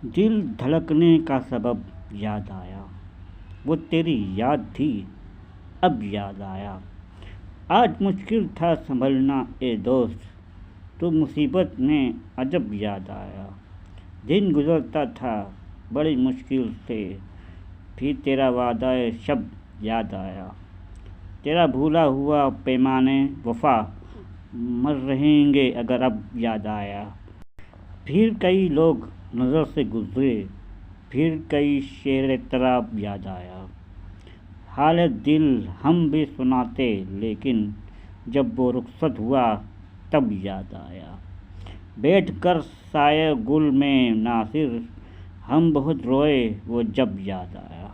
دل دھڑکنے کا سبب یاد آیا، وہ تیری یاد تھی اب یاد آیا۔ آج مشکل تھا سنبھلنا اے دوست، تو مصیبت میں عجب یاد آیا۔ دن گزرتا تھا بڑی مشکل سے، پھر تیرا وعدہ شب یاد آیا۔ تیرا بھولا ہوا پیمانے وفا، مر رہیں گے اگر اب یاد آیا۔ پھر کئی لوگ نظر سے گزرے، پھر کئی شعر طراب یاد آیا۔ حال دل ہم بھی سناتے لیکن جب وہ رخصت ہوا تب یاد آیا۔ بیٹھ کر سایہ گل میں ناصر، ہم بہت روئے وہ جب یاد آیا۔